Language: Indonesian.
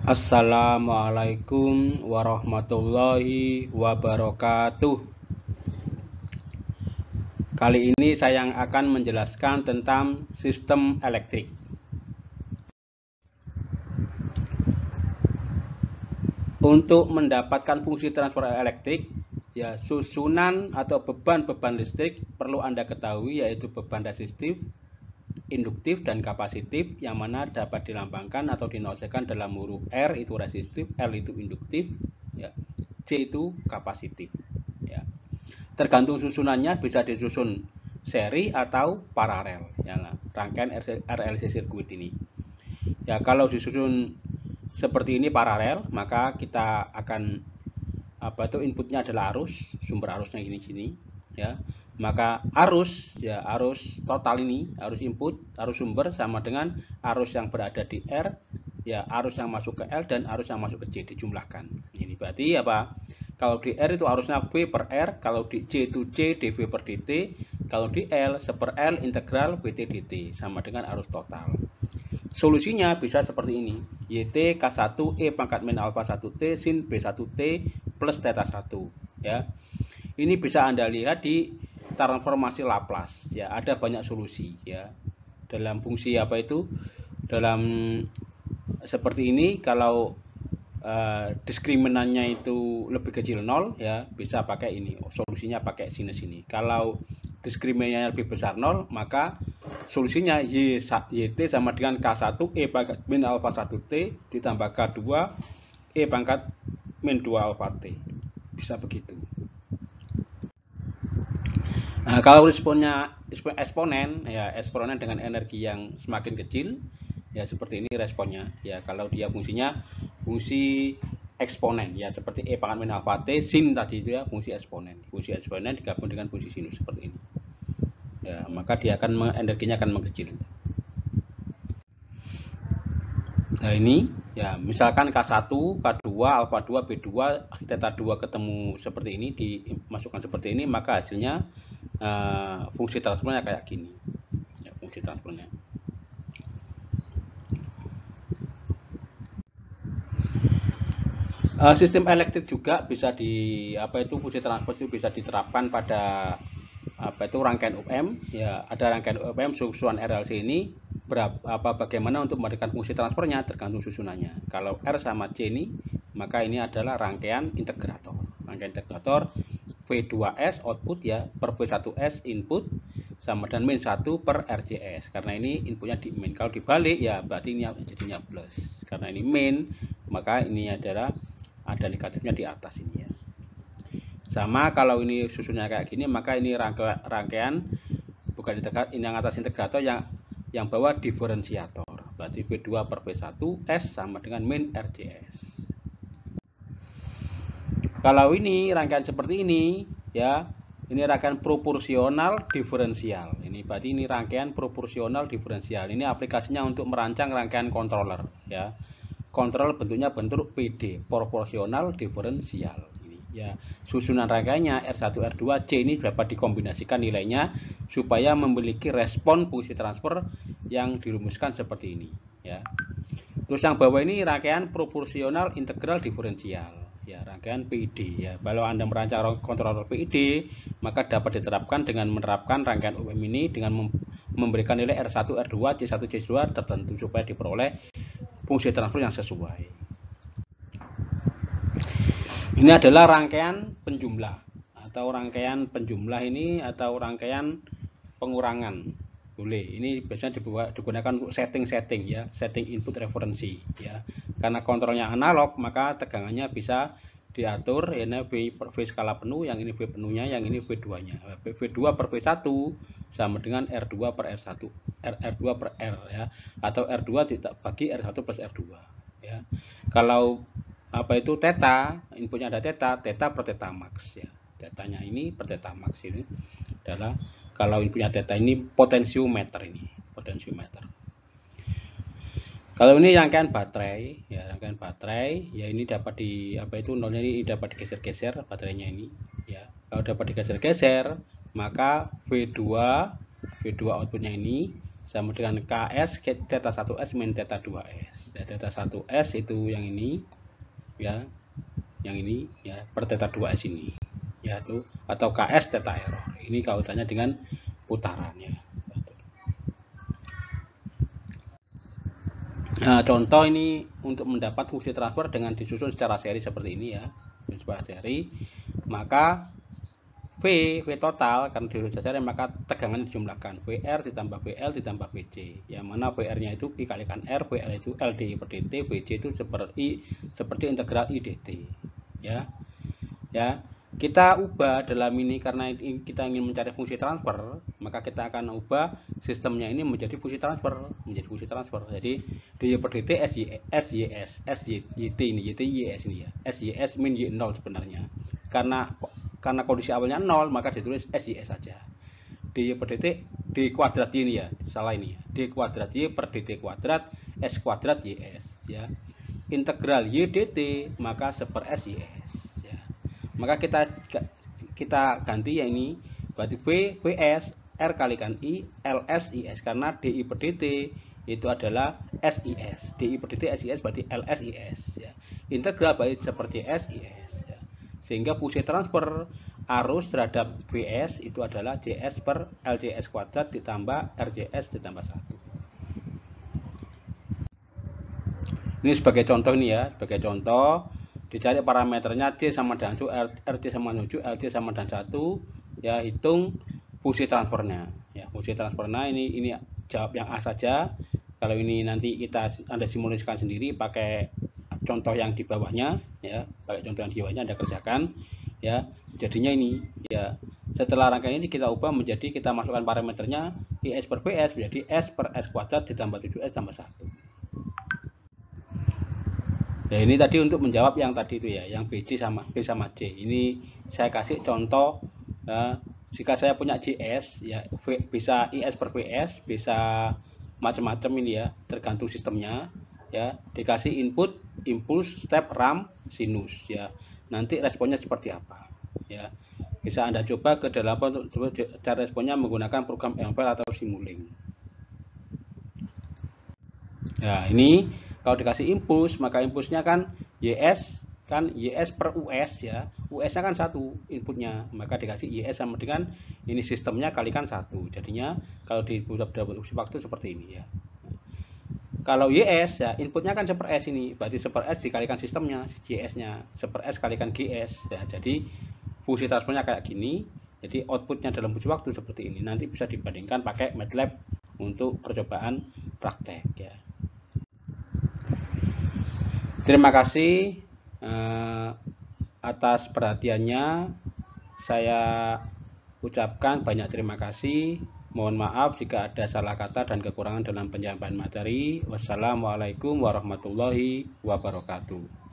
Assalamualaikum warahmatullahi wabarakatuh. Kali ini saya akan menjelaskan tentang sistem elektrik. Untuk mendapatkan fungsi transfer elektrik, ya susunan atau beban-beban listrik perlu Anda ketahui, yaitu beban resistif, induktif, dan kapasitif, yang mana dapat dilambangkan atau dinotakan dalam huruf R itu resistif, L itu induktif, ya, C itu kapasitif. Ya. Tergantung susunannya bisa disusun seri atau paralel, ya, rangkaian RLC sirkuit ini. Ya, kalau disusun seperti ini paralel, maka kita akan inputnya adalah arus, sumber arusnya gini-gini, ya. Maka arus total ini, arus input, arus sumber sama dengan arus yang berada di R, ya, arus yang masuk ke L dan arus yang masuk ke C dijumlahkan. Ini berarti apa? Kalau di R itu arusnya V per R, kalau di C itu C dV per dt, kalau di L seper L integral Vt dt sama dengan arus total. Solusinya bisa seperti ini. YT K1 E pangkat min alfa 1T sin B1T plus theta 1, ya. Ini bisa Anda lihat di transformasi Laplace, ya. Ada banyak solusi, ya. Dalam fungsi dalam seperti ini, kalau diskriminannya itu lebih kecil 0, ya, bisa pakai ini. Solusinya pakai sinus ini. Kalau diskriminannya lebih besar 0, maka solusinya YT sama dengan K1 E pangkat min alfa 1T ditambah K2 E pangkat min 2 alfa T. Bisa begitu. Nah, kalau responnya eksponen, ya eksponen dengan energi yang semakin kecil, ya seperti ini responnya. Ya, kalau dia fungsinya fungsi eksponen, ya seperti E pangkat min alfa T sin tadi itu, ya fungsi eksponen. Fungsi eksponen digabung dengan fungsi sinus seperti ini. Ya, maka dia energinya akan mengecil. Nah, ini ya misalkan K1, K2, alfa 2, B2, theta 2 ketemu seperti ini, dimasukkan seperti ini, maka hasilnya fungsi transfernya kayak gini. Ya, fungsi transfernya. Sistem elektrik juga bisa fungsi transfer itu bisa diterapkan pada rangkaian UM, ya. Ada rangkaian UM susunan RLC ini bagaimana untuk memberikan fungsi transfernya tergantung susunannya. Kalau R sama C ini, maka ini adalah rangkaian integrator. Rangkaian integrator V2S output, ya, per V1S input sama dengan min 1 per RCS. Karena ini inputnya di min. Kalau dibalik, ya berarti ini jadinya plus. Karena ini min, maka ini ada negatifnya di atas ini, ya. Sama kalau ini susunnya kayak gini, maka ini rangkaian bukan integrator, ini yang atas integrator, yang bawah diferensiator. Berarti V2 per V1 S sama dengan min RCS. Kalau ini rangkaian seperti ini, ya, ini rangkaian proporsional diferensial. Ini berarti ini rangkaian proporsional diferensial. Ini aplikasinya untuk merancang rangkaian controller, ya. Kontrol bentuknya bentuk PD, proporsional diferensial. Ya, susunan rangkaiannya R1 R2 C ini dapat dikombinasikan nilainya supaya memiliki respon fungsi transfer yang dirumuskan seperti ini, ya. Terus yang bawah ini rangkaian proporsional integral diferensial, ya, rangkaian PID, ya. Kalau Anda merancang kontroler PID, maka dapat diterapkan dengan menerapkan rangkaian UM ini dengan memberikan nilai R1 R2 C1 C2 tertentu supaya diperoleh fungsi transfer yang sesuai. Ini adalah rangkaian penjumlah atau rangkaian penjumlah ini atau rangkaian pengurangan. Boleh. Ini biasanya digunakan untuk setting, ya, setting input referensi, ya. Karena kontrolnya analog, maka tegangannya bisa diatur. Ini V skala penuh, yang ini V penuhnya, yang ini V2-nya. V2 per V1 sama dengan R2 per R1, R2 per R, ya, atau R2 bagi R1 plus R2, ya. Kalau theta, inputnya ada theta per theta max, ya. Tetanya ini per theta max ini adalah, kalau inputnya theta ini potensiometer ini, potensiometer. Kalau ini rangkaian baterai, ya, rangkaian baterai, ya, ini dapat nolnya ini dapat digeser-geser baterainya ini, ya. Kalau dapat digeser-geser, maka V2 outputnya ini sama dengan KS theta 1S min theta 2S. Ya, theta 1S itu yang ini ya, yang ini ya, per theta 2S ini ya, itu atau KS theta error. Ini kaitannya dengan putaran ya. Nah, contoh ini untuk mendapat fungsi transfer dengan disusun secara seri seperti ini ya, secara seri, maka V total karena disusun secara seri maka tegangan dijumlahkan VR ditambah VL ditambah VC, yang mana VR-nya itu I kalikan R, VL itu LDI per dt, VC itu seperti integral I dt ya. Ya, kita ubah dalam ini karena kita ingin mencari fungsi transfer, maka kita akan ubah sistemnya ini menjadi fungsi transfer, Jadi dy per dt SYT ini, YT YS ini ya. SYS min Y0 sebenarnya. Karena kondisi awalnya 0, maka ditulis SYS saja. dy per dt d kuadrat ini ya, salah ini ya. D kuadrat Y per dt kuadrat S kuadrat YS ya. Integral Y dt maka seper SYS. Maka kita ganti yang ini, berarti VS R kalikan I LS IS, karena DI per dt itu adalah SIS, DI per dt SIS berarti LS IS ya. Integral baik seperti SIS ya. Sehingga fungsi transfer arus terhadap VS itu adalah JS per LJS kuadrat ditambah RJS ditambah 1. Ini sebagai contoh ini ya, sebagai contoh dicari parameternya C sama dengan 1, RC sama dengan 7, LC sama dengan 1 ya, hitung fungsi transfernya ya. Fungsi transfernya ini jawab yang A saja. Kalau ini nanti Anda simulasikan sendiri pakai contoh yang di bawahnya ya, Anda kerjakan ya. Jadinya ini ya, setelah rangkaian ini kita ubah menjadi, kita masukkan parameternya IS per VS menjadi S per S kuadrat ditambah 7S tambah 1. Ya, ini tadi untuk menjawab yang tadi itu ya, yang BC sama B sama C. Ini saya kasih contoh ya, jika saya punya JS ya, bisa IS per VS, bisa macam-macam ini ya, tergantung sistemnya ya. Dikasih input, impuls, step, ramp, sinus ya. Nanti responnya seperti apa ya. Bisa Anda coba ke dalam cara responnya menggunakan program MFL atau Simulink. Ya, ini kalau dikasih impuls, maka impulsnya kan YS per US ya. US-nya kan 1 inputnya, maka dikasih YS sama dengan ini sistemnya kalikan 1. Jadinya kalau di waktu seperti ini ya. Kalau YS ya, inputnya kan seper S ini, berarti seper S dikalikan sistemnya, YS-nya seper S kalikan GS ya. Jadi fungsi transfernya kayak gini. Jadi outputnya dalam fungsi waktu seperti ini. Nanti bisa dibandingkan pakai MATLAB untuk percobaan praktek ya. Terima kasih atas perhatiannya. Saya ucapkan banyak terima kasih. Mohon maaf jika ada salah kata dan kekurangan dalam penyampaian materi. Wassalamualaikum warahmatullahi wabarakatuh.